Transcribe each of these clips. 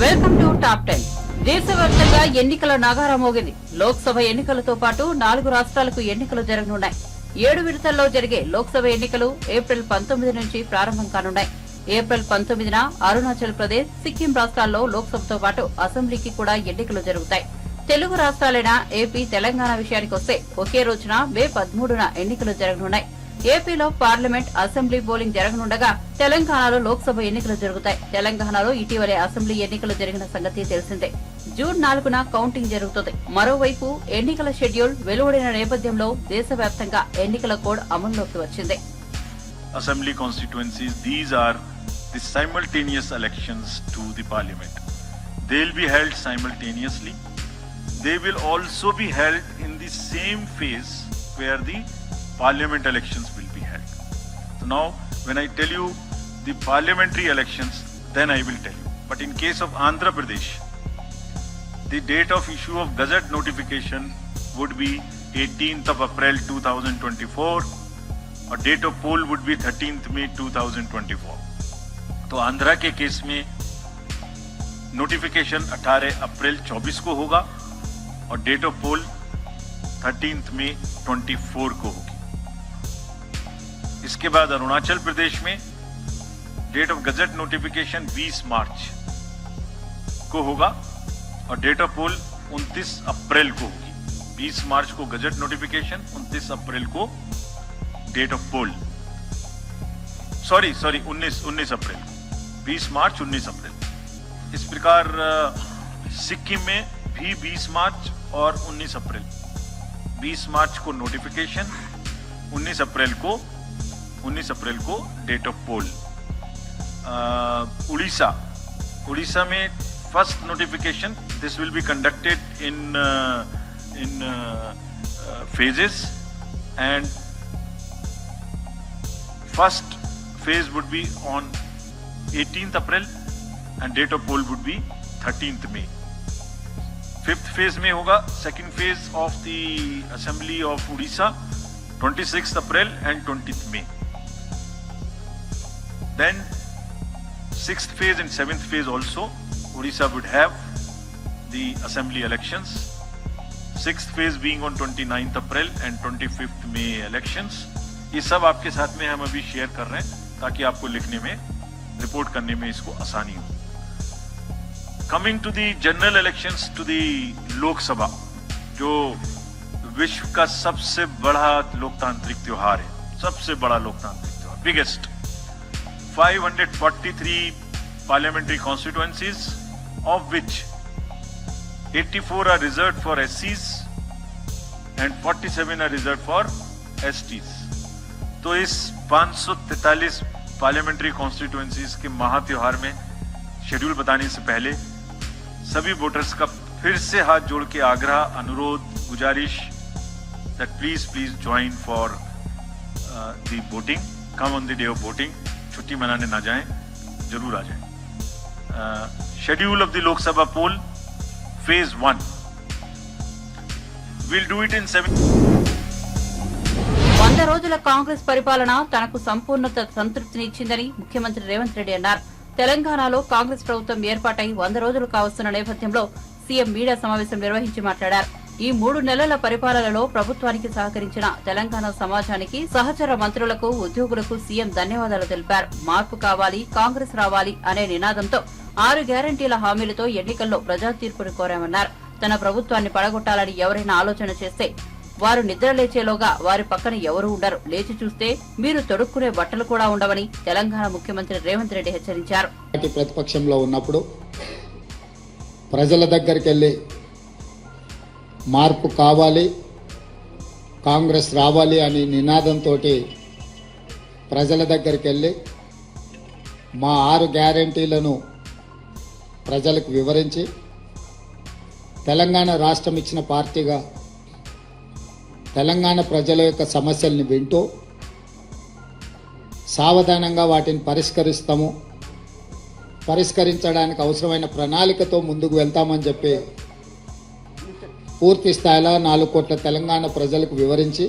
Welcome to top 10. దేశవ్యాప్తంగా ఎన్నికల నగారా మోగింది. లోక్సభ ఎన్నికలతో పాటు 4 రాష్ట్రాలకు ఎన్నికలు జరగనున్నాయి. 7 విడతల్లో జరిగే లోక్సభ ఎన్నికలు ఏప్రిల్ 19 నుంచి ప్రారంభం కానున్నాయి. ఏప్రిల్ 19న అరుణాచల్ ప్రదేశ్, సిక్కిం రాష్ట్రాల్లో లోక్సభతో పాటు అసెంబ్లీకి కూడా ఎన్నికలు జరుగుతాయి. తెలుగు రాష్ట్రాలైన ఏపీ, తెలంగాణ విషయానికొస్తే ఒకే రోజున మే 13న ఎన్నికలు జరగనున్నాయి. ఏపీలో పార్లమెంట్, అసెంబ్లీ పోలింగ్ జరగనుండగా తెలంగాణలో లోక్సభ ఎన్నికలు జరుగుతాయి. తెలంగాణలో ఇటీవలే అసెంబ్లీ ఎన్నికలు జరిగిన సంగతి తెలిసిందే. జూన్ 4న కౌంటింగ్ జరుగుతుంది. మరోవైపు ఎన్నికల షెడ్యూల్ వెలువడిన నేపథ్యంలో దేశవ్యాప్తంగా ఎన్నికల కోడ్ అమల్లోకి వచ్చింది. Assembly constituencies, these are the simultaneous elections to the parliament. They will be held simultaneously. They will also be held in the same phase where the parliament elections will be held. So now when I tell you the parliamentary elections, then I will tell you. But in case of Andhra Pradesh, the date of issue of gazette notification would be 18th of April 2024. और date of poll would be 13th May 2024. तो आंध्रा के case में notification 18 अप्रैल 24 को होगा और date of pole 13th May 24 को होगी. इसके बाद अरुणाचल प्रदेश में डेट ऑफ गजट नोटिफिकेशन 20 मार्च को होगा और डेट ऑफ पोल 29 अप्रैल को होगी. 20 मार्च को गजट नोटिफिकेशन, 29 अप्रैल को डेट ऑफ पोल. सॉरी 19 अप्रैल, 20 मार्च 19 अप्रैल. इस प्रकार सिक्किम में भी 20 मार्च और 19 अप्रैल. 20 मार्च को नोटिफिकेशन, 19 अप्रैल को डेट ऑफ पोल. उड़ीसा में first notification, this will be conducted in phases and first phase would be on 18th April and date of poll would be 13th May. Fifth phase में होगा second phase of the Assembly of Odisha 26th April and 20th May. Then sixth phase and seventh phase also Odisha would have the Assembly elections. Sixth phase being on 29th April and 25th May elections. ये सब आपके साथ में हम अभी share कर रहे हैं ताकि आपको लिखने में, रिपोर्ट करने में इसको आसानी हो. Coming to the general elections to the Lok Sabha, जो विश्व का सबसे बड़ा लोकतांत्रिक त्योहार है, सबसे बड़ा लोकतांत्रिक त्योहार, biggest. 543 parliamentary constituencies, of which 84 are reserved for SCs and 47 are reserved for STs. तो इस 543 पार्लियामेंट्री कॉन्स्टिट्यूएंसीज के महा त्योहार में शेड्यूल बताने से पहले सभी वोटर्स का फिर से हाथ जोड़ के आग्रह, अनुरोध, गुजारिश that please join for the voting. Come on the day of voting. छुट्टी मनाने ना जाएं, जरूर आ जाएं. Schedule of the Lok Sabha poll, phase 1. We'll do it in 7. 100 రోజుల కాంగ్రెస్ పరిపాలన తనకు సంపూర్ణ సంతృప్తిని ఇచ్చిందని ముఖ్యమంత్రి రేవంత్ రెడ్డి అన్నారు. తెలంగాణలో కాంగ్రెస్ ప్రభుత్వం ఏర్పాటై 100 రోజులు కావస్తున్న నేపథ్యంలో సీఎం మీడియా సమావేశం నిర్వహించి మాట్లాడారు. ఈ 3 నెలల పరిపాలనలో ప్రభుత్వానికి సహకరించిన తెలంగాణ సమాజానికి, సహచర మంత్రులకు, ఉద్యోగులకు సీఎం ధన్యవాదాలు తెలిపారు. మార్పు కావాలి, కాంగ్రెస్ రావాలి అనే నినాదంతో 6 గ్యారంటీల హామీలతో ఎన్నికల్లో ప్రజా తీర్పును కోరామన్నారు. తన ప్రభుత్వాన్ని పడగొట్టాలని ఎవరైనా ఆలోచన చేస్తే వారు నిద్రలేచేలోగా వారి పక్కన ఎవరూ ఉండరు. లేచి చూస్తే మీరు తొడుక్కునే బట్టలు కూడా ఉండవని తెలంగాణ ముఖ్యమంత్రి రేవంత్ రెడ్డి హెచ్చరించారు. ప్రతిపక్షంలో ఉన్నప్పుడు ప్రజల దగ్గరికి వెళ్ళి మార్పు కావాలి, కాంగ్రెస్ రావాలి అని నినాదంతో ప్రజల దగ్గరికి వెళ్ళి మా 6 గ్యారంటీలను ప్రజలకు వివరించి తెలంగాణ రాష్ట్రం ఇచ్చిన పార్టీగా తెలంగాణ ప్రజల యొక్క సమస్యల్ని వింటూ సావధానంగా వాటిని పరిష్కరించడానికి అవసరమైన ప్రణాళికతో ముందుకు వెళ్తామని చెప్పి పూర్తి స్థాయిలో 4 కోట్ల తెలంగాణ ప్రజలకు వివరించి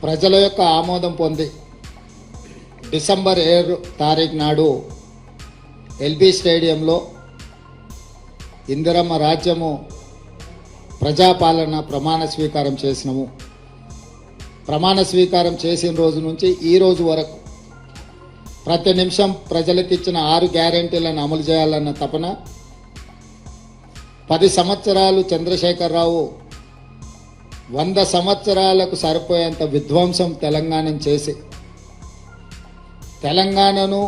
ప్రజల యొక్క ఆమోదం పొంది డిసెంబర్ 7 తారీఖు నాడు ఎల్బీ స్టేడియంలో ఇందిరమ్మ రాజ్యము ప్రజాపాలన ప్రమాణ స్వీకారం చేసినాము. ప్రమాణ స్వీకారం చేసిన రోజు నుంచి ఈ రోజు వరకు ప్రతి నిమిషం ప్రజలకు ఇచ్చిన 6 గ్యారెంటీలను అమలు చేయాలన్న తపన. 10 సంవత్సరాలు చంద్రశేఖరరావు 100 సంవత్సరాలకు సరిపోయేంత విధ్వంసం తెలంగాణను చేసి తెలంగాణను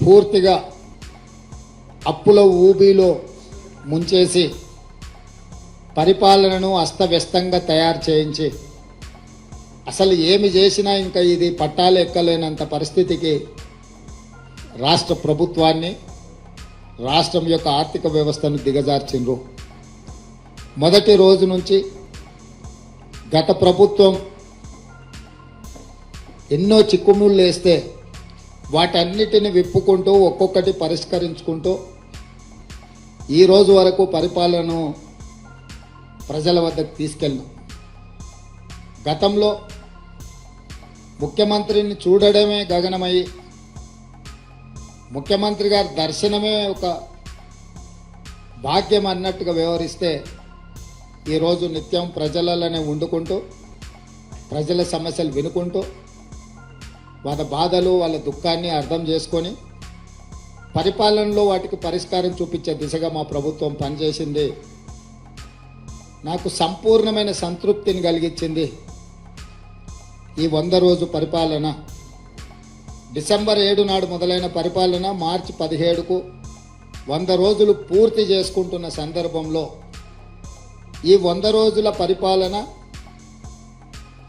పూర్తిగా అప్పుల ఊబిలో ముంచేసి పరిపాలనను అస్తవ్యస్తంగా తయారు చేయించి అసలు ఏమి చేసినా ఇంకా ఇది పట్టాలు ఎక్కలేనంత పరిస్థితికి రాష్ట్ర ప్రభుత్వాన్ని, రాష్ట్రం యొక్క ఆర్థిక వ్యవస్థను దిగజార్చిండ్రు. మొదటి రోజు నుంచి గత ప్రభుత్వం ఎన్నో చిక్కుముళ్ళు వేస్తే వాటన్నిటిని విప్పుకుంటూ ఒక్కొక్కటి పరిష్కరించుకుంటూ ఈ రోజు వరకు పరిపాలనను ప్రజల వద్దకు తీసుకెళ్ళినాం. గతంలో ముఖ్యమంత్రిని చూడడమే గగనమయ్యి ముఖ్యమంత్రి గారి దర్శనమే ఒక భాగ్యం అన్నట్టుగా వ్యవహరిస్తే ఈరోజు నిత్యం ప్రజలలోనే వండుకుంటూ ప్రజల సమస్యలు వినుకుంటూ వాళ్ళ బాధలు వాళ్ళ దుఃఖాన్ని అర్థం చేసుకొని పరిపాలనలో వాటికి పరిష్కారం చూపించే దిశగా మా ప్రభుత్వం పనిచేసింది. నాకు సంపూర్ణమైన సంతృప్తిని కలిగించింది ఈ 100 రోజు పరిపాలన. డిసెంబర్ 7 నాడు మొదలైన పరిపాలన మార్చి 17కు 100 రోజులు పూర్తి చేసుకుంటున్న సందర్భంలో ఈ 100 రోజుల పరిపాలన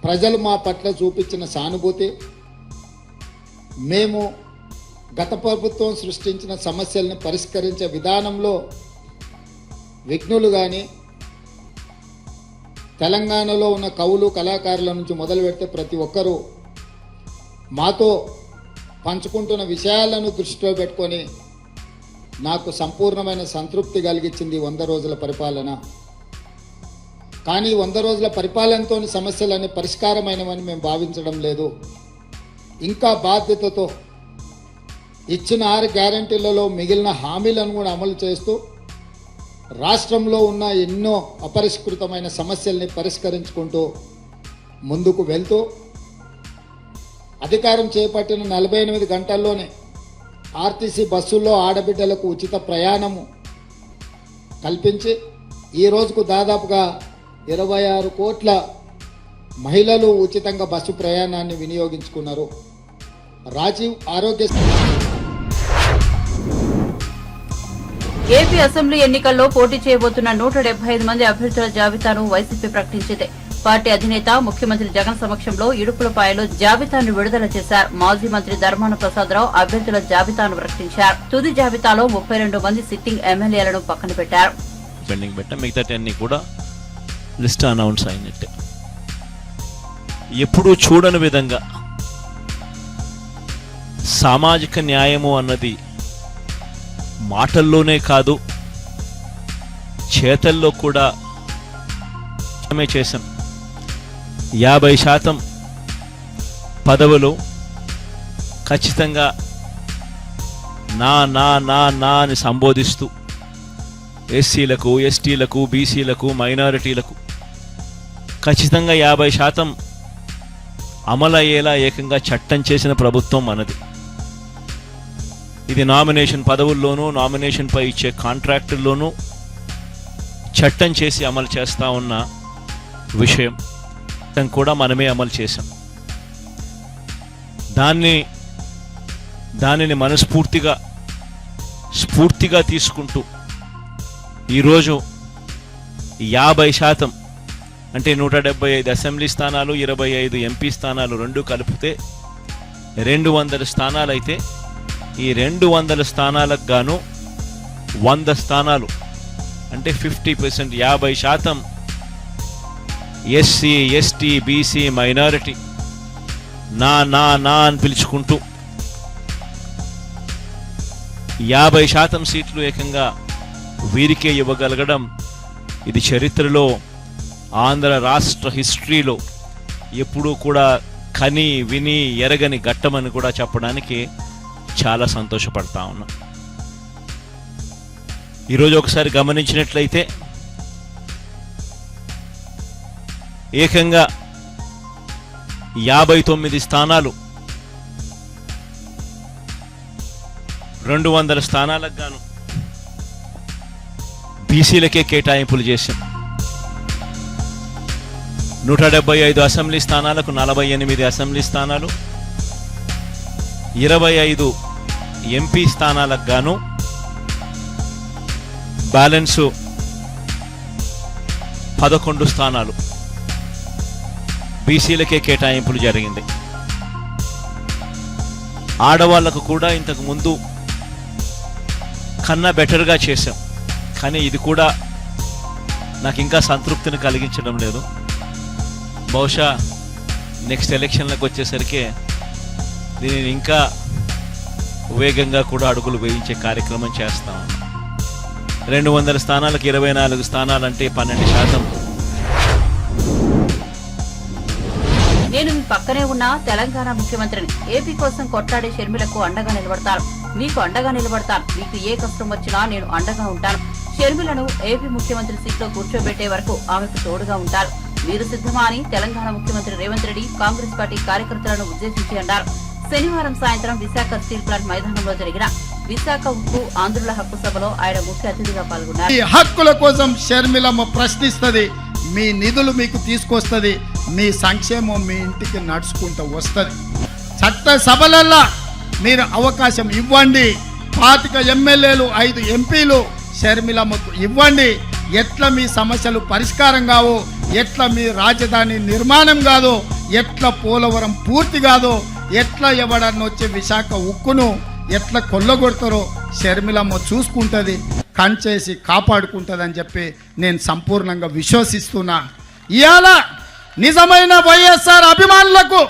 ప్రజలు మా పట్ల చూపించిన సానుభూతి, మేము గత ప్రభుత్వం సృష్టించిన సమస్యల్ని పరిష్కరించే విధానంలో విఘ్నులు కానీ తెలంగాణలో ఉన్న కవులు కళాకారుల నుంచి మొదలు పెడితే ప్రతి ఒక్కరూ మాతో పంచుకుంటున్న విషయాలను దృష్టిలో పెట్టుకొని నాకు సంపూర్ణమైన సంతృప్తి కలిగించింది 100 రోజుల పరిపాలన. కానీ 100 రోజుల పరిపాలనతో సమస్యలన్నీ పరిష్కారమైనవని మేము భావించడం లేదు. ఇంకా బాధ్యతతో ఇచ్చిన 6 గ్యారెంటీలలో మిగిలిన హామీలను కూడా అమలు చేస్తూ రాష్ట్రంలో ఉన్న ఎన్నో అపరిష్కృతమైన సమస్యల్ని పరిష్కరించుకుంటూ ముందుకు వెళ్తూ అధికారం చేపట్టిన 48 గంటల్లోనే ఆర్టీసీ బస్సుల్లో ఆడబిడ్డలకు ఉచిత ప్రయాణము కల్పించి ఈ రోజుకు దాదాపుగా 26 కోట్ల మహిళలు ఉచితంగా బస్సు ప్రయాణాన్ని వినియోగించుకున్నారు. రాజీవ్ ఆరోగ్య ఏపీ అసెంబ్లీ ఎన్నికల్లో పోటీ చేయబోతున్న 175 మంది అభ్యర్థుల జాబితాను వైసీపీ ప్రకటించింది. పార్టీ అధినేత ముఖ్యమంత్రి జగన్ సమక్షంలో ఇడుపులపాయలో జాబితాను విడుదల చేశారు. మాజీ మంత్రి ధర్మాన ప్రసాదరావు అభ్యర్థుల జాబితాను ప్రకటించారు. తుది జాబితాలో 32 మంది సిట్టింగ్ ఎమ్మెల్యేలను పక్కన పెట్టారు. పెండింగ్ పెట్ట మిగతా అన్ని కూడా లిస్ట్ అనౌన్స్ అయినట్టే. ఎప్పుడూ చూడని విధంగా సామాజిక న్యాయము అన్నది మాటల్లోనే కాదు చేతల్లో కూడా చేశాం. 50% పదవులు ఖచ్చితంగా నా నా నా నా అని సంబోధిస్తూ ఎస్సీలకు, ఎస్టీలకు, బీసీలకు, మైనారిటీలకు ఖచ్చితంగా 50% అమలయ్యేలా ఏకంగా చట్టం చేసిన ప్రభుత్వం మనది. ఇది నామినేషన్ పదవుల్లోనూ, నామినేషన్పై ఇచ్చే కాంట్రాక్టుల్లోనూ చట్టం చేసి అమలు చేస్తూ ఉన్న విషయం కూడా మనమే అమలు చేశాం. దానిని స్ఫూర్తిగా తీసుకుంటూ ఈరోజు 50% అంటే 175 అసెంబ్లీ స్థానాలు, 25 ఎంపీ స్థానాలు రెండు కలిపితే 200 స్థానాలు అయితే ఈ 200 స్థానాలకు గాను 100 స్థానాలు అంటే 50%, 50% ఎస్సీ, ఎస్టీ, బీసీ, మైనారిటీ నా నా నా అని పిలుచుకుంటూ 50% సీట్లు ఏకంగా వీరికే ఇవ్వగలగడం ఇది చరిత్రలో, ఆంధ్ర రాష్ట్ర హిస్టరీలో ఎప్పుడూ కూడా కని విని ఎరగని ఘట్టమని కూడా చెప్పడానికి చాలా సంతోషపడతా ఉన్నా. ఈరోజు ఒకసారి గమనించినట్లయితే ఏకంగా 59 స్థానాలు 200 స్థానాలకు గాను బీసీలకే కేటాయింపులు చేశాం. 175 అసెంబ్లీ స్థానాలకు 48 అసెంబ్లీ స్థానాలు, 25 ఎంపీ స్థానాలకు గాను బ్యాలెన్సు 11 స్థానాలు బీసీలకే కేటాయింపులు జరిగింది. ఆడవాళ్లకు కూడా ఇంతకు ముందు కన్నా బెటర్గా చేశాం, కానీ ఇది కూడా నాకు ఇంకా సంతృప్తిని కలిగించడం లేదు. బహుశా నెక్స్ట్ ఎలక్షన్లకు వచ్చేసరికి దీనిని ఇంకా వేగంగా కూడా అడుగులు వేయించే కార్యక్రమం చేస్తాం. 200 స్థానాలకు 24 స్థానాలంటే 12%. నేను మీ పక్కనే ఉన్న తెలంగాణ ముఖ్యమంత్రిని. ఏపీ కోసం కొట్లాడే షర్మిలకు అండగా నిలబడతాను. మీకు అండగా నిలబడతాను. మీకు ఏ కష్టం వచ్చినా నేను అండగా ఉంటాను. షర్మిలను ఏపీ ముఖ్యమంత్రి సీట్లో కూర్చోబెట్టే వరకు ఆమెకు తోడుగా ఉంటారు. మీరు సిద్ధమా అని తెలంగాణ ముఖ్యమంత్రి రేవంత్ రెడ్డి కాంగ్రెస్ పార్టీ కార్యకర్తలను ఉద్దేశించి అన్నారు. శనివారం సాయంత్రం విశాఖ స్టీల్ ప్లాంట్ మైదానంలో జరిగిన విశాఖ ఉక్కు ఆంధ్రుల హక్కు సభలో ఆయన ముఖ్య అతిథిగా పాల్గొన్నారు. ఈ హక్కుల కోసం షర్మిలమ్మ ప్రశ్నిస్తుంది, మీ నిధులు మీకు తీసుకొస్తుంది, మీ సంక్షేమం మీ ఇంటికి నడుచుకుంటూ వస్తుంది. చట్ట సభలల్లా మీరు అవకాశం ఇవ్వండి. 25 ఎమ్మెల్యేలు 5 ఎంపీలు షర్మిలమ్మకు ఇవ్వండి. ఎట్లా మీ సమస్యలు పరిష్కారం కావో, ఎట్లా మీ రాజధాని నిర్మాణం కాదో, ఎట్లా పోలవరం పూర్తి కాదో, ఎట్లా ఎవడన్నా వచ్చే విశాఖ ఉక్కును ఎట్లా కొల్లగొడతారో షర్మిలమ్మ చూసుకుంటుంది, కంచేసి కాపాడుకుంటుంది అని చెప్పి నేను సంపూర్ణంగా విశ్వసిస్తున్నా. ఇవాళ నిజమైన వైఎస్ఆర్ అభిమానులకు,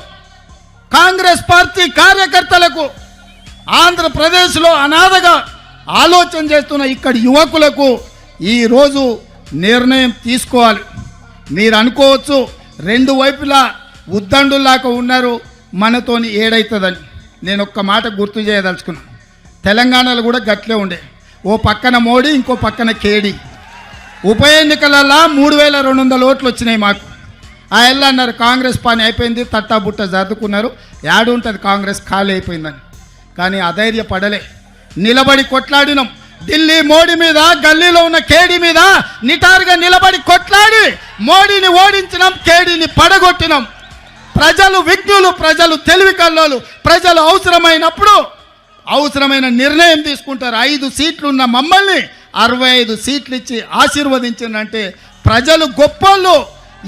కాంగ్రెస్ పార్టీ కార్యకర్తలకు, ఆంధ్రప్రదేశ్లో అనాథగా ఆలోచన చేస్తున్న ఇక్కడి యువకులకు ఈరోజు నిర్ణయం తీసుకోవాలి. మీరు అనుకోవచ్చు 2 వైపులా ఉద్దండులాగా ఉన్నారు, మనతోని ఏడైతుందని. నేను ఒక్క మాట గుర్తు చేయదలుచుకున్నా. తెలంగాణలో కూడా గట్లే ఉండే, ఓ పక్కన మోడీ, ఇంకో పక్కన కేడీ. ఉప ఎన్నికలలో 3200 ఓట్లు వచ్చినాయి మాకు. ఆ ఎల్లు అన్నారు కాంగ్రెస్ పని అయిపోయింది, తట్టాబుట్ట జరుపుకున్నారు, యాడుంటుంది కాంగ్రెస్ ఖాళీ అయిపోయిందని. కానీ అధైర్యపడలే, నిలబడి కొట్లాడినాం. ఢిల్లీ మోడీ మీద, గల్లీలో ఉన్న కేడీ మీద నిటారుగా నిలబడి కొట్లాడి మోడీని ఓడించినాం, కేడీని పడగొట్టినాం. ప్రజలు విజ్ఞులు, ప్రజలు తెలివి కల్లోలు, ప్రజలు అవసరమైనప్పుడు అవసరమైన నిర్ణయం తీసుకుంటారు. 5 సీట్లున్న మమ్మల్ని 65 సీట్లు ఇచ్చి ఆశీర్వదించిందంటే ప్రజలు గొప్పోళ్ళు.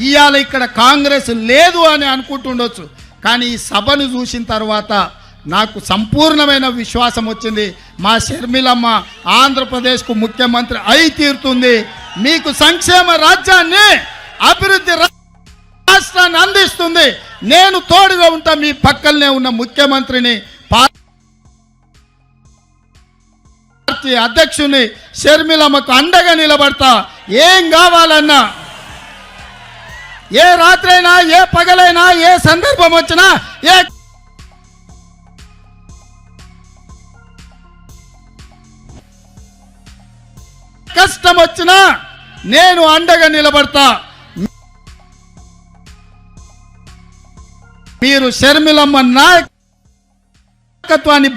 ఇవాళ ఇక్కడ కాంగ్రెస్ లేదు అని అనుకుంటుండొచ్చు, కానీ ఈ సభను చూసిన తర్వాత నాకు సంపూర్ణమైన విశ్వాసం వచ్చింది. మా షర్మిలమ్మ ఆంధ్రప్రదేశ్కు ముఖ్యమంత్రి అయి తీరుతుంది. మీకు సంక్షేమ రాజ్యాన్ని, అభివృద్ధి రాష్ట్రాన్ని అందిస్తుంది. నేను తోడుగా ఉంటా, మీ పక్కనే ఉన్న ముఖ్యమంత్రిని, పార్టీ అధ్యక్షుని షర్మిలమ్మకు అండగా నిలబడతా. ఏం కావాలన్నా, ఏ రాత్రైనా, ఏ పగలైనా, ఏ సందర్భం వచ్చినా, ఏ కష్టం వచ్చినా నేను అండగా నిలబడతా. మీరు షర్మిలమ్మ నాయకత్వాన్ని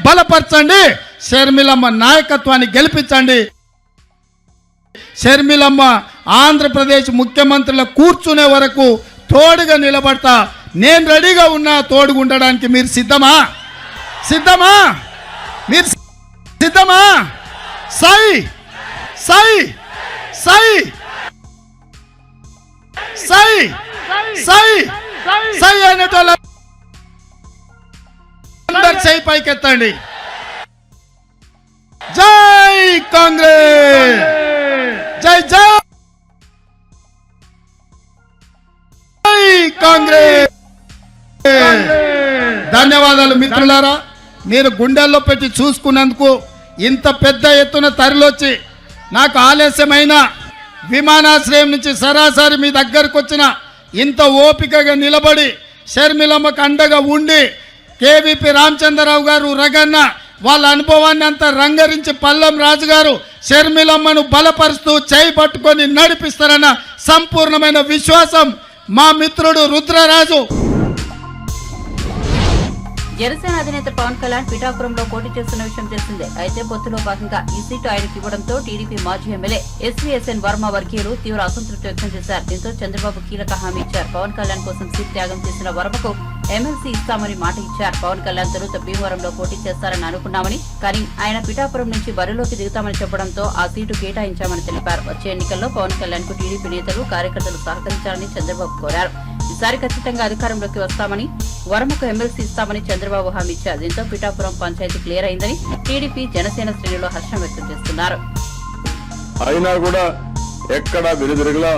బలపరచండి, షర్మిలమ్మ నాయకత్వాన్ని గెలిపించండి. షర్మిలమ్మ ఆంధ్రప్రదేశ్ ముఖ్యమంత్రుల కూర్చునే వరకు తోడుగా నిలబడతా. నేను రెడీగా ఉన్నా తోడుగా ఉండడానికి. మీరు సిద్ధమా? సిద్ధమా? మీరు సిద్ధమా? సై సై సై సై సై సై అనేటోళ్ళ అందరు సై పైకెత్తండి. జై కాంగ్రెస్, జై జై కాంగ్రెస్. ధన్యవాదాలు మిత్రులారా. మీరు గుండెల్లో పెట్టి చూసుకున్నందుకు, ఇంత పెద్ద ఎత్తున తరలొచ్చి నాకు ఆలస్యమైన విమానాశ్రయం నుంచి సరాసరి మీ దగ్గరకు వచ్చిన, ఇంత ఓపికగా నిలబడి షర్మిలమ్మకు అండగా ఉండి, కేవీపీ రామచంద్రరావు గారు, రగన్న వాళ్ళ అనుభవాన్ని అంతా రంగరించి, పల్లం రాజు గారు, షర్మిలమ్మను బలపరుస్తూ చేయి పట్టుకొని నడిపిస్తారన్న సంపూర్ణమైన విశ్వాసం మా మిత్రుడు రుద్రరాజు. జనసేన అధినేత పవన్ కళ్యాణ్ పిఠాపురంలో పోటీ చేస్తున్న విషయం తెలిసిందే. అయితే పొత్తులో భాగంగా ఈ సీటు ఆయనకు ఇవ్వడంతో టీడీపీ మాజీ ఎమ్మెల్యే ఎస్వీఎస్ఎన్ వర్మ వర్గీయులు తీవ్ర అసంతృప్తి వ్యక్తం చేశారు. దీంతో చంద్రబాబు కీలక హామీ ఇచ్చారు. పవన్ కళ్యాణ్ కోసం సీట్ త్యాగం చేసిన వర్మకు ఎమ్మెల్సీ ఇస్తామని మాట ఇచ్చారు. పవన్ కళ్యాణ్ తొలుత భీమవరంలో పోటీ చేస్తారని అనుకున్నామని, కానీ ఆయన పిఠాపురం నుంచి బరిలోకి దిగుతామని చెప్పడంతో ఆ సీటు కేటాయించామని తెలిపారు. వచ్చే ఎన్నికల్లో పవన్ కళ్యాణ్ కు టీడీపీ నేతలు కార్యకర్తలు సహకరించాలని చంద్రబాబు కోరారు. ఈసారి ఖచ్చితంగా అధికారంలోకి వస్తామని, వర్మకు ఎమ్మెల్సీ ఇస్తామని చంద్రబాబు హామీ ఇచ్చారు. దీంతో పిఠాపురం పంచాయతీ క్లియర్ అయిందని టీడీపీ జనసేన శ్రేణులు హర్షం వ్యక్తం చేస్తున్నారు. అయినా కూడా ఎక్కడా వెలుదిరగలా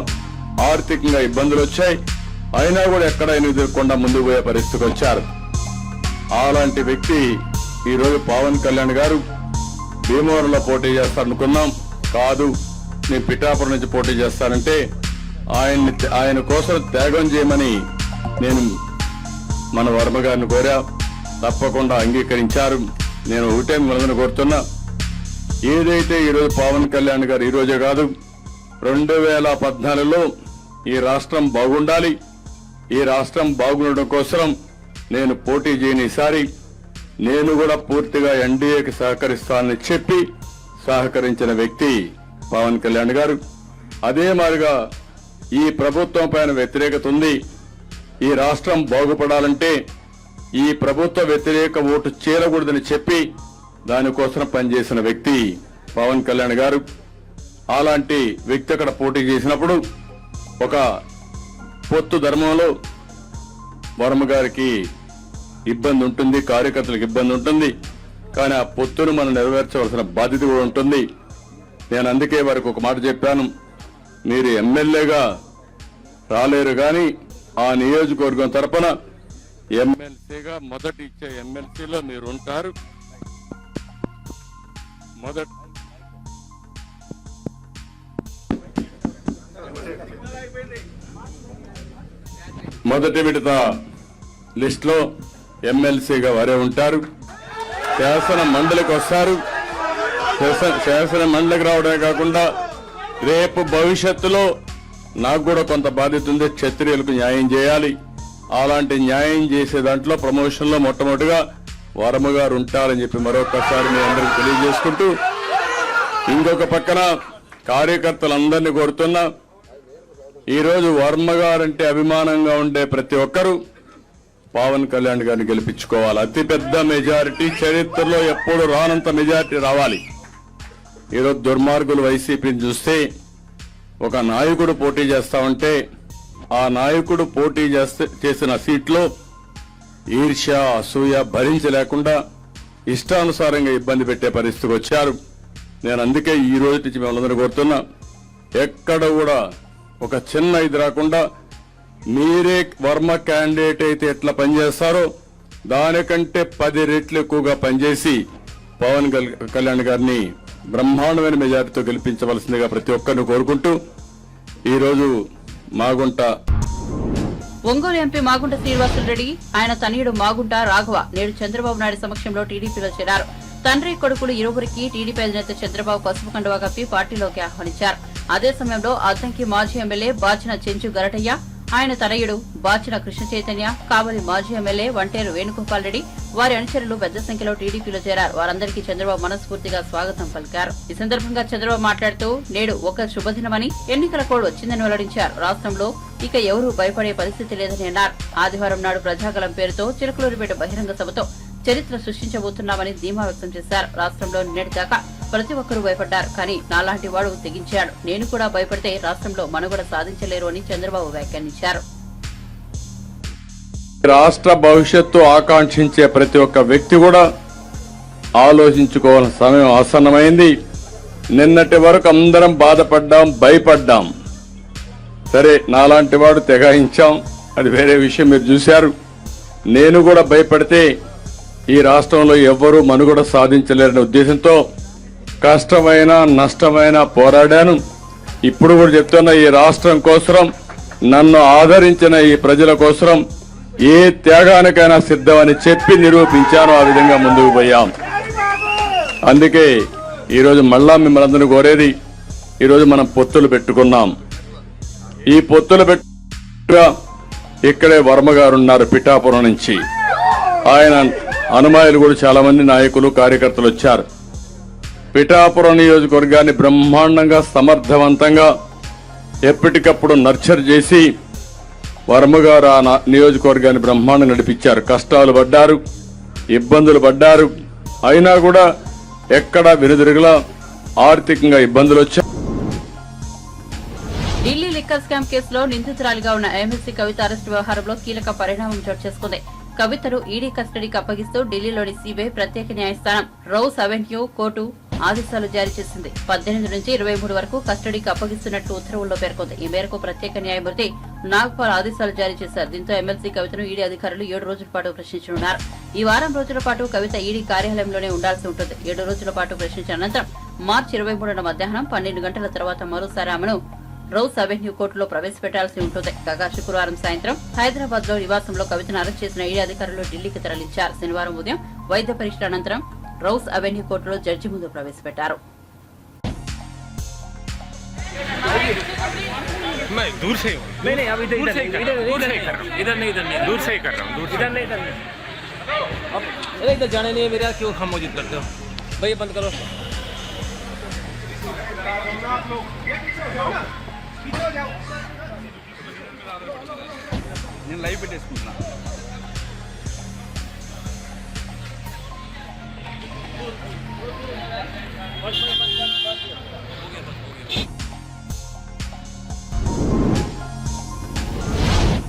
ఆర్థికంగా ఇబ్బందులు వచ్చాయి. అయినా కూడా ఎక్కడ ఎదుర్కొండా ముందుకు పోయే పరిస్థితికి వచ్చారు. అలాంటి వ్యక్తి ఈరోజు పవన్ కళ్యాణ్ గారు భీమవరంలో పోటీ చేస్తారనుకున్నాం, కాదు నేను పిఠాపురం నుంచి పోటీ చేస్తానంటే ఆయన కోసం త్యాగం చేయమని నేను మన వర్మ గారిని కోరా. తప్పకుండా అంగీకరించారు. నేను ఒకటే మిమ్మల్ని కోరుతున్నా, ఏదైతే ఈరోజు పవన్ కళ్యాణ్ గారు ఈరోజే కాదు 2014లో ఈ రాష్ట్రం బాగుండాలి, ఈ రాష్ట్రం బాగుండడం కోసం నేను పోటీ చేయని ఈసారి నేను కూడా పూర్తిగా ఎన్డీఏకి సహకరిస్తానని చెప్పి సహకరించిన వ్యక్తి పవన్ కళ్యాణ్ గారు. అదే మాదిరిగా ఈ ప్రభుత్వం పైన వ్యతిరేకత ఉంది. ఈ రాష్ట్రం బాగుపడాలంటే ఈ ప్రభుత్వ వ్యతిరేక ఓటు చేరకూడదని చెప్పి దానికోసం పనిచేసిన వ్యక్తి పవన్ కళ్యాణ్ గారు. అలాంటి వ్యక్తి అక్కడ పోటీ చేసినప్పుడు ఒక పొత్తు ధర్మంలో వర్మ గారికి ఇబ్బంది ఉంటుంది, కార్యకర్తలకు ఇబ్బంది ఉంటుంది. కానీ ఆ పొత్తును మనం నెరవేర్చవలసిన బాధ్యత కూడా ఉంటుంది. నేను అందుకే వారికి ఒక మాట చెప్పాను, మీరు ఎమ్మెల్యేగా రాలేరు కానీ ఆ నియోజకవర్గం తరపున ఎమ్మెల్సీగా మొదటి ఇచ్చే ఎమ్మెల్సీలో మీరు ఉంటారు. మొదటి విడత లిస్ట్ లో ఎమ్మెల్సీగా వారే ఉంటారు. శాసన మండలికి వస్తారు. శాసన మండలికి రావడమే కాకుండా రేపు భవిష్యత్తులో నాకు కూడా కొంత బాధ్యత ఉంది, క్షత్రియులకు న్యాయం చేయాలి. అలాంటి న్యాయం చేసే దాంట్లో ప్రమోషన్ లో మొట్టమొదటిగా వర్మ గారు ఉంటారని చెప్పి మరొకసారి మీ అందరికి తెలియజేసుకుంటూ, ఇంకొక పక్కన కార్యకర్తలందరినీ కోరుతున్నా, ఈరోజు వర్మ గారంటే అభిమానంగా ఉండే ప్రతి ఒక్కరూ పవన్ కళ్యాణ్ గారిని గెలిపించుకోవాలి. అతిపెద్ద మెజారిటీ, చరిత్రలో ఎప్పుడు రానంత మెజారిటీ రావాలి. ఈరోజు దుర్మార్గులు వైసీపీని చూస్తే ఒక నాయకుడు పోటీ చేస్తా ఉంటే ఆ నాయకుడు పోటీ చేసిన సీట్లో ఈర్ష్య, అసూయ భరించలేకుండా ఇష్టానుసారంగా ఇబ్బంది పెట్టే పరిస్థితికి వచ్చారు. నేను అందుకే ఈ రోజు నుంచి మిమ్మల్ని కోరుతున్నా, ఎక్కడ కూడా ఒక చిన్న ఇది రాకుండా మీరే వర్మ క్యాండిడేట్ అయితే ఎట్లా పనిచేస్తారో దానికంటే 10 రెట్లు ఎక్కువగా పనిచేసి పవన్ కళ్యాణ్ గారిని బ్రహ్మాండమైన మెజారిటీతో గెలిపించవలసిందిగా ప్రతి ఒక్కరిని కోరుకుంటూ, ఈరోజు మాగుంట ఒంగోలు ఎంపీ మాగుంట శ్రీనివాసులరెడ్డి, ఆయన తనయుడు మాగుంట రాఘవ నేడు చంద్రబాబు నాయుడు సమక్షంలో టీడీపీలో చేరారు. తండ్రి కొడుకులు ఇరువురికి టీడీపీ అధినేత చంద్రబాబు పసుపు కండువా కప్పి పార్టీలోకి ఆహ్వానించారు. అదే సమయంలో అద్దంకి మాజీ ఎమ్మెల్యే బాచిన చెంచు గరటయ్య, ఆయన తనయుడు బాచిన కృష్ణ చైతన్య, కావలి మాజీ ఎమ్మెల్యే వంటేరు వేణుగోపాల్ రెడ్డి, వారి అనుచరులు పెద్ద సంఖ్యలో టీడీపీలో చేరారు. వారందరికీ చంద్రబాబు మనస్ఫూర్తిగా స్వాగతం పలికారు. ఈ సందర్భంగా చంద్రబాబు మాట్లాడుతూ, నేడు ఒక శుభదినమని, ఎన్నికల కోడ్ వచ్చిందని వెల్లడించారు. రాష్ట్రంలో ఇక ఎవరూ భయపడే పరిస్థితి లేదని అన్నారు. ఆదివారం నాడు ప్రజాగలం పేరుతో చిలకలూరిపేట బహిరంగ సభతో చరిత్ర సృష్టించబోతున్నామని ధీమా వ్యక్తం చేశారు. రాష్ట్రంలో నిన్నటిదాకా ప్రతి ఒక్కరూ భయపడ్డారు, కానీ నాలాంటి వాడు తెగించాడు. నేను కూడా భయపడితే రాష్ట్రంలో మనుగడ సాధించలేరు అని చంద్రబాబు వ్యాఖ్యానించారు. రాష్ట్ర భవిష్యత్తు ఆకాంక్షించే ప్రతి ఒక్క వ్యక్తి కూడా ఆలోచించుకోవాల్సిన సమయం ఆసన్నమైంది. నిన్నటి వరకు అందరం బాధపడ్డాం, భయపడ్డాం. సరే, నాలాంటి వాడు తెగాయించాం, అది వేరే విషయం. మీరు చూశారు. నేను కూడా భయపడితే ఈ రాష్ట్రంలో ఎవ్వరూ మనుగడ సాధించలేరనే ఉద్దేశంతో కష్టమైన నష్టమైన పోరాడాను. ఇప్పుడు కూడా చెప్తున్నా, ఈ రాష్ట్రం కోసం నన్ను ఆదరించిన ఈ ప్రజల కోసం ఏ త్యాగానికైనా సిద్ధమని చెప్పి నిరూపించాను. ఆ విధంగా ముందుకు పోయాం. అందుకే ఈరోజు మళ్ళా మిమ్మల్ని అందరూ కోరేది, ఈరోజు మనం పొత్తులు పెట్టుకున్నాం. ఈ పొత్తులు ఇక్కడే వర్మ గారు ఉన్నారు పిఠాపురం నుంచి. ఆయన అనుమాయులు కూడా చాలా మంది నాయకులు కార్యకర్తలు వచ్చారు. పిఠాపురం నియోజకవర్గాన్ని బ్రహ్మాండంగా సమర్థవంతంగా ఎప్పటికప్పుడు నర్చర్ చేసి వర్మ గారు ఆ నియోజకవర్గాన్ని బ్రహ్మాండంగా నడిపించారు. కష్టాలు పడ్డారు, ఇబ్బందులు పడ్డారు, అయినా కూడా ఎక్కడా వెనుదిరుగులా ఆర్థికంగా ఇబ్బందులు వచ్చాయి. ఢిల్లీ లిక్కర్ స్కామ్ కేసులో నిందితురాలిగా ఉన్న ఎమ్మెల్సీ కవిత అరెస్టు వ్యవహారంలో కీలక పరిణామం చోటు చేసుకుంది. కవితను ఈడీ కస్టడీకి అప్పగిస్తూ ఢిల్లీలోని సీబీఐ ప్రత్యేక న్యాయస్థానం రౌస్ అవెన్యూ కోర్టు ఆదేశాలు జారీ చేసింది. 18 నుంచి 23 వరకు కస్టడీకి అప్పగిస్తున్నట్లు ఉత్తర్వుల్లో పేర్కొంది. ఈ మేరకు ప్రత్యేక న్యాయమూర్తి నాగ్పాల్ ఆదేశాలు జారీ చేశారు. దీంతో ఎమ్మెల్సీ కవితను ఈడీ అధికారులు 7 రోజుల పాటు ప్రశ్నించనున్నారు. ఈ వారం రోజుల పాటు కవిత ఈడీ కార్యాలయంలోనే ఉండాల్సి ఉంటుంది. 7 రోజుల పాటు ప్రశ్నించిన అనంతరం మార్చి 23న మధ్యాహ్నం 12 గంటల తర్వాత మరోసారి ఆమెను రౌస్ అవెన్యూ కోర్టులో ప్రవేశపెట్టాల్సి ఉంటుంది. కాగా శుక్రవారం సాయంత్రం హైదరాబాద్ లో నివాసంలో కవితను అరెస్ట్ చేసిన ఈడీ అధికారులు ఢిల్లీకి తరలించారు. శనివారం ఉదయం వైద్య పరీక్ష అనంతరం రౌస్ అవెన్యూ కోర్టులో జడ్జి ముందు ప్రవేశపెట్టారు. इधर जाने नहीं मेरा क्यों खामोशी करते हो भाई, बंद करो. నేను లైవ్ పెట్టేసుకుంటున్నా.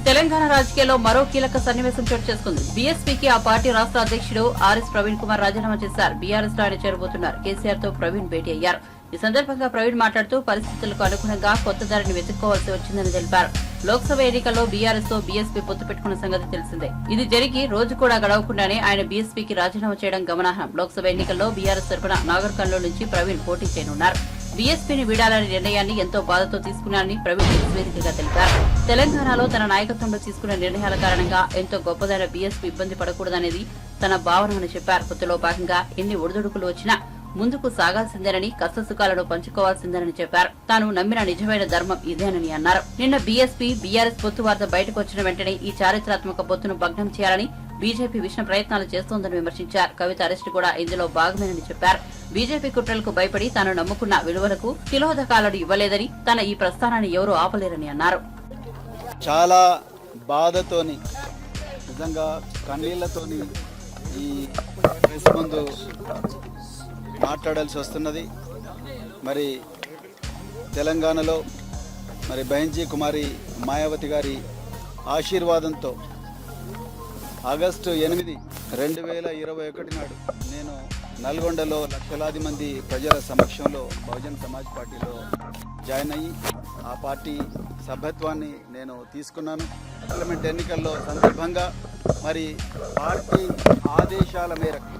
తెలంగాణ రాజకీయాల్లో మరో కీలక సన్నివేశం చోటు చేసుకుంది. బీఎస్పీకి ఆ పార్టీ రాష్ట్ర అధ్యక్షుడు ఆర్ఎస్ ప్రవీణ్ కుమార్ రాజీనామా చేశారు. బీఆర్ఎస్ లో ఆయన చేరబోతున్నారు. కేసీఆర్ తో ప్రవీణ్ భేటీ అయ్యారు. ఈ సందర్భంగా ప్రవీణ్ మాట్లాడుతూ పరిస్థితులకు అనుగుణంగా కొత్త దారిని వెతుక్కోవాల్సి వచ్చిందని తెలిపారు. లోక్సభ ఎన్నికల్లో బీఆర్ఎస్ తో బీఎస్పీ పొత్తు పెట్టుకున్న సంగతి తెలిసిందే. ఇది జరిగి రోజు కూడా గడవకుండానే ఆయన బీఎస్పీకి రాజీనామా చేయడం గమనార్హం. లోక్సభ ఎన్నికల్లో బీఆర్ఎస్ తరపున నాగర్ కర్నూలు నుంచి ప్రవీణ్ పోటీ చేయనున్నారు. బీఎస్పీని వీడాలనే నిర్ణయాన్ని ఎంతో బాధతో తీసుకున్నారని ప్రవీణ్ వేదికగా తెలిపారు. తెలంగాణలో తన నాయకత్వంలో తీసుకున్న నిర్ణయాల కారణంగా ఎంతో గొప్పదైన బీఎస్పీ ఇబ్బంది పడకూడదనేది తన భావనని చెప్పారు. పొత్తులో భాగంగా ఎన్ని ఒడిదుడుకులు వచ్చినా ముందుకు సాగాల్సిందేనని, కష్టసుఖాలను పంచుకోవాల్సిందేనని చెప్పారు. తాను నమ్మిన నిజమైన ధర్మం ఇదేనని అన్నారు. నిన్న బీఎస్పీ బీఆర్ఎస్ పొత్తు వార్త బయటకు వచ్చిన వెంటనే ఈ చారిత్రాత్మక పొత్తును భగ్నం చేయాలని బీజేపీ విషమ ప్రయత్నాలు చేస్తోందని విమర్శించారు. కవిత అరెస్టు కూడా ఇందులో భాగమేనని చెప్పారు. బీజేపీ కుట్రలకు భయపడి తాను నమ్ముకున్న విలువలకు తిలోదకాలను ఇవ్వలేదని, తన ఈ ప్రస్థానాన్ని ఎవరూ ఆపలేరని అన్నారు. చాలా బాధతోని, నిజంగా కన్నీళ్లతోని ఈ ప్రెస్ ముందు మాట్లాడాల్సి వస్తున్నది. మరి తెలంగాణలో మరి బెహన్జీ కుమారి మాయావతి గారి ఆశీర్వాదంతో ఆగస్టు 8, 2021 నాడు నేను నల్గొండలో లక్షలాది మంది ప్రజల సమక్షంలో బహుజన్ సమాజ్ పార్టీలో జాయిన్ అయ్యి ఆ పార్టీ సభ్యత్వాన్ని నేను తీసుకున్నాను. పార్లమెంట్ ఎన్నికల్లో సందర్భంగా మరి పార్టీ ఆదేశాల మేరకు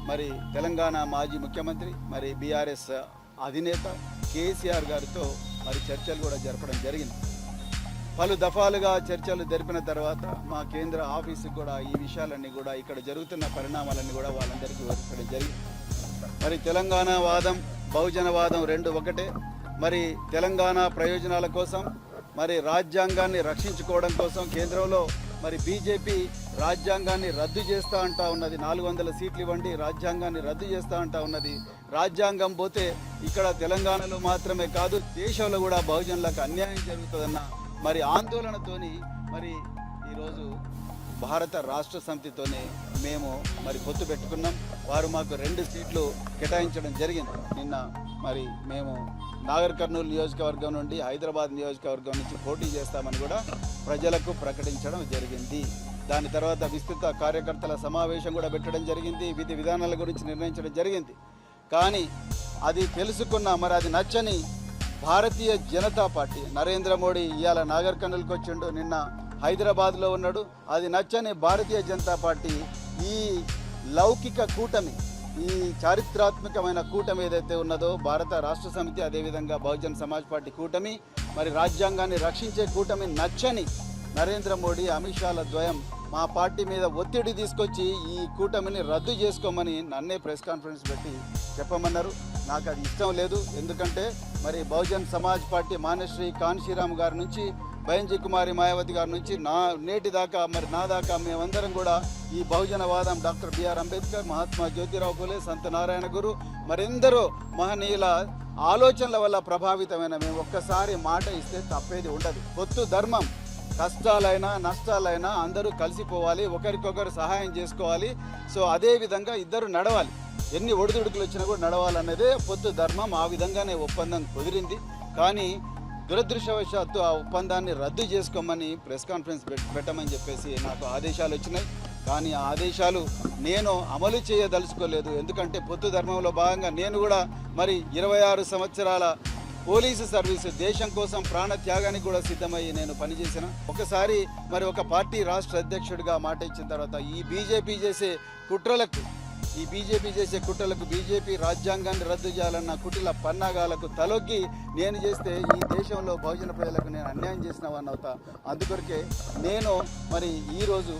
మరి తెలంగాణ మాజీ ముఖ్యమంత్రి మరి బీఆర్ఎస్ అధినేత కేసీఆర్ గారితో మరి చర్చలు కూడా జరపడం జరిగింది. పలు దఫాలుగా చర్చలు జరిపిన తర్వాత మా కేంద్ర ఆఫీసుకు కూడా ఈ విషయాలన్నీ కూడా ఇక్కడ జరుగుతున్న పరిణామాలన్నీ కూడా వాళ్ళందరికీ వివరించడం జరిగింది. మరి తెలంగాణ వాదం, బహుజన వాదం రెండు ఒకటే. మరి తెలంగాణ ప్రయోజనాల కోసం, మరి రాజ్యాంగాన్ని రక్షించుకోవడం కోసం కేంద్రంలో మరి బీజేపీ రాజ్యాంగాన్ని రద్దు చేస్తూ అంటా ఉన్నది. 400 సీట్లు ఇవ్వండి, రాజ్యాంగాన్ని రద్దు చేస్తూ అంటా ఉన్నది. రాజ్యాంగం పోతే ఇక్కడ తెలంగాణలో మాత్రమే కాదు దేశంలో కూడా బహుజనులకు అన్యాయం జరుగుతుందన్న మరి ఆందోళనతోని మరి ఈరోజు భారత రాష్ట్ర సమితితోనే మేము మరి పొత్తు పెట్టుకున్నాం. వారు మాకు 2 సీట్లు కేటాయించడం జరిగింది. నిన్న మరి మేము నాగర్ కర్నూలు నియోజకవర్గం నుండి హైదరాబాద్ నియోజకవర్గం నుంచి పోటీ చేస్తామని కూడా ప్రజలకు ప్రకటించడం జరిగింది. దాని తర్వాత విస్తృత కార్యకర్తల సమావేశం కూడా పెట్టడం జరిగింది. విధి విధానాల గురించి నిర్ణయించడం జరిగింది. కానీ అది తెలుసుకున్న, మరి అది నచ్చని భారతీయ జనతా పార్టీ, నరేంద్ర మోడీ ఇవాళ నాగర్ కర్నూలుకి వచ్చిండు, నిన్న హైదరాబాద్లో ఉన్నాడు. అది నచ్చని భారతీయ జనతా పార్టీ ఈ లౌకిక కూటమి, ఈ చారిత్రాత్మకమైన కూటమి ఏదైతే ఉన్నదో భారత రాష్ట్ర సమితి, అదేవిధంగా బహుజన్ సమాజ్ పార్టీ కూటమి, మరి రాజ్యాంగాన్ని రక్షించే కూటమి నచ్చని నరేంద్ర మోడీ, అమిత్ షాల ద్వయం మా పార్టీ మీద ఒత్తిడి తీసుకొచ్చి ఈ కూటమిని రద్దు చేసుకోమని నన్నే ప్రెస్ కాన్ఫరెన్స్ పెట్టి చెప్పమన్నారు. నాకు అది ఇష్టం లేదు. ఎందుకంటే మరి బహుజన్ సమాజ్ పార్టీ మానశ్రీ కాన్షీరామ్ గారి నుంచి బైంజీ కుమారి మాయావతి గారి నుంచి నేటి దాకా మరి నా దాకా మేమందరం కూడా ఈ బహుజనవాదం డాక్టర్ బిఆర్ అంబేద్కర్, మహాత్మా జ్యోతిరావు ఫులే, సంత నారాయణ గురు మరెందరో మహనీయుల ఆలోచనల వల్ల ప్రభావితమైన మేము ఒక్కసారి మాట ఇస్తే తప్పేది ఉండదు. పొత్తు ధర్మం, కష్టాలైనా నష్టాలైనా అందరూ కలిసిపోవాలి, ఒకరికొకరు సహాయం చేసుకోవాలి. సో అదే విధంగా ఇద్దరు నడవాలి, ఎన్ని ఒడిదుడుకులు వచ్చినా కూడా నడవాలన్నదే పొత్తు ధర్మం. ఆ విధంగానే ఒప్పందం కుదిరింది. కానీ దురదృష్టవశాత్తు ఆ ఒప్పందాన్ని రద్దు చేసుకోమని ప్రెస్ కాన్ఫరెన్స్ పెట్టమని చెప్పేసి నాకు ఆదేశాలు వచ్చినాయి. కానీ ఆ ఆదేశాలు నేను అమలు చేయదలుచుకోలేదు. ఎందుకంటే పొత్తు ధర్మంలో భాగంగా నేను కూడా మరి 26 సంవత్సరాల పోలీసు సర్వీసు, దేశం కోసం ప్రాణ త్యాగానికి కూడా సిద్ధమయ్యి నేను పనిచేసిన. ఒకసారి మరి ఒక పార్టీ రాష్ట్ర అధ్యక్షుడిగా మాట ఇచ్చిన తర్వాత ఈ బీజేపీ చేసే కుట్రలకు బీజేపీ రాజ్యాంగాన్ని రద్దు చేయాలన్న కుటిల పన్నాగాలకు తలొగ్గి నేను చేస్తే ఈ దేశంలో బహుజన ప్రజలకు నేను అన్యాయం చేసిన వాడిని అవుతా. అందుకొరకే నేను మరి ఈరోజు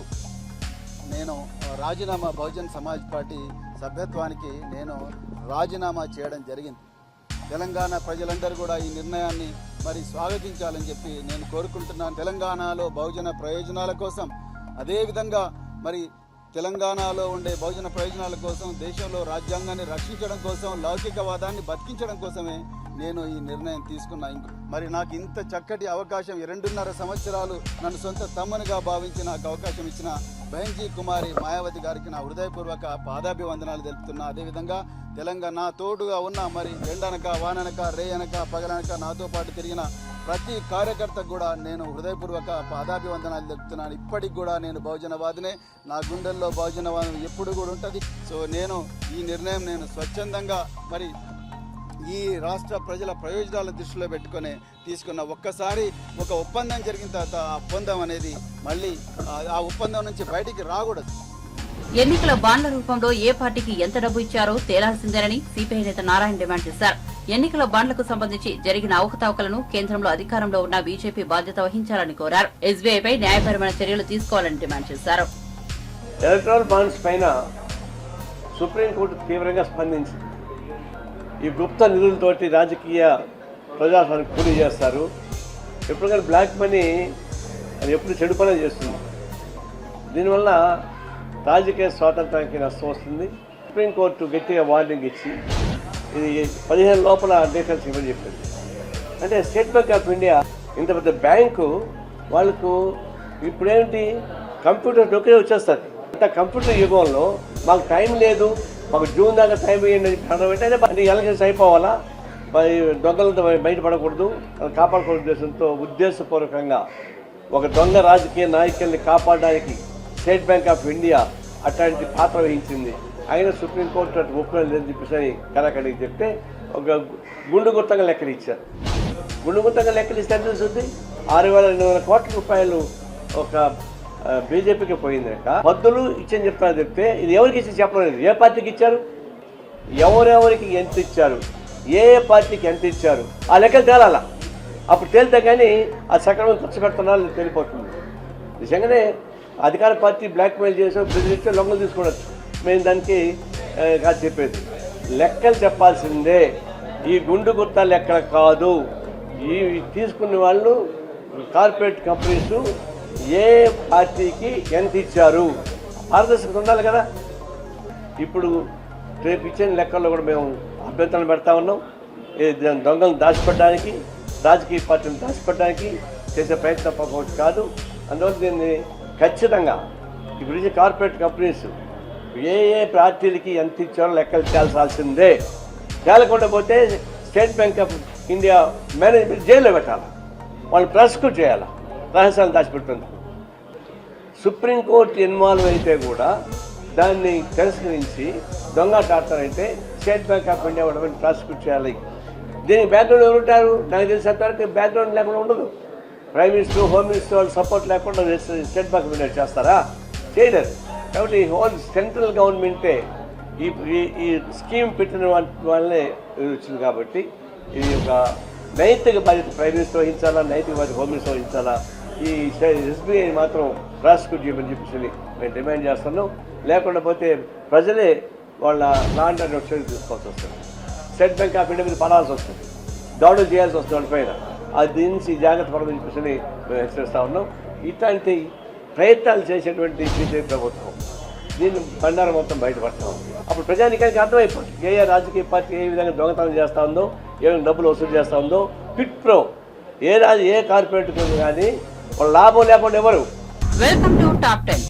రాజీనామా బహుజన్ సమాజ్ పార్టీ సభ్యత్వానికి నేను రాజీనామా చేయడం జరిగింది. తెలంగాణ ప్రజలందరూ కూడా ఈ నిర్ణయాన్ని మరి స్వాగతించాలని చెప్పి నేను కోరుకుంటున్నాను. తెలంగాణలో బహుజన ప్రయోజనాల కోసం, అదేవిధంగా మరి తెలంగాణలో ఉండే బహుజన ప్రయోజనాల కోసం, దేశంలో రాజ్యాంగాన్ని రక్షించడం కోసం, లౌకికవాదాన్ని బతికించడం కోసమే నేను ఈ నిర్ణయం తీసుకున్నా. మరి నాకు ఇంత చక్కటి అవకాశం, 2.5 సంవత్సరాలు నన్ను సొంత తమ్మునిగా భావించి నాకు అవకాశం ఇచ్చిన బైంజీ కుమారి మాయావతి గారికి నా హృదయపూర్వక పాదాభివందనాలు తెలుపుతున్నా. అదేవిధంగా తెలంగాణ తోడుగా ఉన్న మరి ఎండనక వాననక రేయనక పగలనక నాతో పాటు తిరిగిన ప్రతి కార్యకర్తకు కూడా నేను హృదయపూర్వక పాదాభివందనాలు తెలుపుతున్నాను. ఇప్పటికి కూడా నేను బహుజనవాదినే, నా గుండెల్లో బహుజనవాదం ఎప్పుడు కూడా ఉంటుంది. సో నేను ఈ నిర్ణయం నేను స్వచ్ఛందంగా మరి ఈ రాష్ట్ర ప్రజల ప్రయోజనాల దృష్టిలో పెట్టుకొని తీసుకున్న. ఒక్కసారి ఒక ఒప్పందం జరిగిన తర్వాత ఆ ఒప్పందం అనేది మళ్ళీ ఆ ఒప్పందం నుంచి బయటికి రాకూడదు. ఎన్నికల బాండ్ల రూపంలో ఏ పార్టీకి ఎంత డబ్బు ఇచ్చారో తేలాల్సిందేనని సిపిఐ నేత నారాయణ డిమాండ్ చేశారు. ఎన్నికల బాండ్లకు సంబంధించి జరిగిన అవకతవకలను కేంద్రంలో అధికారంలో ఉన్న బీజేపీ బాధ్యత వహించాలని కోరారు. ఎస్బీఐపై న్యాయపరమైన చర్యలు తీసుకోవాలని డిమాండ్ చేశారు. ఎలక్ట్రల్ బాండ్స్ పైన సుప్రీంకోర్టు తీవ్రంగా స్పందించింది. ఈ గుప్త నిధులతోటి రాజకీయ ప్రజాస్వామ్యాన్ని కూలీ చేస్తారు. ఎప్పుడు కానీ బ్లాక్ మనీ అది ఎప్పుడు చెడు పని చేస్తుంది. దీనివల్ల రాజకీయ స్వాతంత్రానికి నష్టం వస్తుంది. సుప్రీంకోర్టు గట్టిగా వార్నింగ్ ఇచ్చి ఇది 15 లోపల డీటెయిల్స్ ఇవ్వని చెప్పింది. అంటే స్టేట్ బ్యాంక్ ఆఫ్ ఇండియా ఇంత పెద్ద బ్యాంకు వాళ్ళకు ఇప్పుడేంటి కంప్యూటర్ నొక్కితే వచ్చేస్తుంది. అంత కంప్యూటర్ యుగంలో మాకు టైం లేదు, మాకు జూన్ దాకా టైం ఇవ్వండి అంటే ఎలక్షన్స్ అయిపోవాలా, దొంగలతో బయటపడకూడదు, కాపాడుకోవడం ఉద్దేశంతో ఉద్దేశపూర్వకంగా ఒక దొంగ రాజకీయ నాయకుల్ని కాపాడడానికి స్టేట్ బ్యాంక్ ఆఫ్ ఇండియా అట్లాంటి పాత్ర వహించింది. అయినా సుప్రీంకోర్టు అటు ఒప్పుకోలేదు లేదని చెప్పేసి కలకడికి చెప్తే ఒక గుండు గుర్తంగా లెక్కలు ఇచ్చారు. గుండు గుర్తంగా లెక్కలు ఇస్తే ఎంత తెలుస్తుంది? 6,200 కోట్ల రూపాయలు ఒక బీజేపీకి పోయిందక మద్దులు ఇచ్చని చెప్తాను చెప్తే ఇది ఎవరికి ఇచ్చి చెప్పలేదు. ఏ పార్టీకి ఇచ్చారు, ఎవరెవరికి ఎంత ఇచ్చారు, ఏ పార్టీకి ఎంత ఇచ్చారు ఆ లెక్కలు తేలాల. అప్పుడు తేలితే కానీ ఆ సక్రమం ఖర్చు పెడుతున్నా తెలిపోతుంది. నిజంగానే అధికార పార్టీ బ్లాక్మెయిల్ చేసి బెదిరిస్తే లొంగలు తీసుకోవచ్చు. మేము దానికి కాదు చెప్పేది, లెక్కలు చెప్పాల్సిందే. ఈ గుండు గుర్త లెక్కలు కాదు. ఈ తీసుకునే వాళ్ళు కార్పొరేట్ కంపెనీస్ ఏ పార్టీకి ఎంత ఇచ్చారు పారదర్శకత ఉండాలి కదా. ఇప్పుడు రేపు ఇచ్చిన లెక్కల్లో కూడా మేము అభ్యంతరాలు పెడతా ఉన్నాం. దొంగలను దాచిపెట్టడానికి, రాజకీయ పార్టీని దాచిపెట్టడానికి చేసే ప్రయత్నం పక్కవచ్చు కాదు. అందువల్ల దీన్ని ఖచ్చితంగా ఇప్పుడు కార్పొరేట్ కంపెనీస్ ఏ పార్టీలకి ఎంత ఇచ్చారో లెక్కలు తేల్చాల్సిందే. తేలకుండా పోతే state bank of India management జైల్లో పెట్టాలి, వాళ్ళు ప్రాసిక్యూట్ చేయాలి రహస్యాలు దాచిపెట్టినందుకు. సుప్రీంకోర్టు ఇన్వాల్వ్ అయితే కూడా దాన్ని తిరస్కరించి దొంగటాడతారైతే స్టేట్ బ్యాంక్ ఆఫ్ ఇండియా వాళ్ళని ప్రాసిక్యూట్ చేయాలి. దీనికి బ్యాక్గ్రౌండ్ ఎవరు ఉంటారు? నాకు తెలిసినంతవరకు బ్యాక్గ్రౌండ్ లేకుండా ఉండదు. ప్రైమ్ మినిస్టర్, హోమ్ మినిస్టర్ వాళ్ళు సపోర్ట్ లేకుండా స్టేట్ బ్యాంక్ ఆఫ్ ఇండియా చేస్తారా? చేయలేరు. కాబట్టి హోల్ సెంట్రల్ గవర్నమెంటే ఈ స్కీమ్ పెట్టిన వాళ్ళనే వచ్చింది. కాబట్టి ఇది ఒక నైతిక బాధ్యత ప్రైమ్ మినిస్టర్ వహించాలా, నైతిక బాధ్యత హోమ్ మినిస్టర్ వహించాలా. ఈ ఎస్బీఐ మాత్రం ప్రాసిక్యూట్ చేయమని చెప్పేసి మేము డిమాండ్ చేస్తున్నాం. లేకుండా పోతే ప్రజలే వాళ్ళ లాండ్ అండ్ చర్యలు తీసుకోవాల్సి వస్తుంది. స్టేట్ బ్యాంక్ ఆఫ్ ఇండియా మీద పడాల్సి వస్తుంది, దాడులు చేయాల్సి వస్తుంది వాళ్ళపైన. అది దీని నుంచి జాగ్రత్త పడమని చెప్పేసి మేము హెచ్చరిస్తూ ఉన్నాం. ఇట్లాంటి ప్రయత్నాలు చేసేటువంటి బీజేపీ ప్రభుత్వం దీన్ని బండారం మొత్తం బయటపడతాం. అప్పుడు ప్రజానికానికి అర్థమైపోతుంది ఏ రాజకీయ పార్టీ ఏ విధంగా దొంగతనం చేస్తూ ఉందో, ఏ విధంగా డబ్బులు వసూలు చేస్తూ ఉందో. పిట్ ప్రో ఏ కార్పొరేట్ కానీ వాళ్ళ లాభం లేకుండా ఎవరు. Welcome to top 10.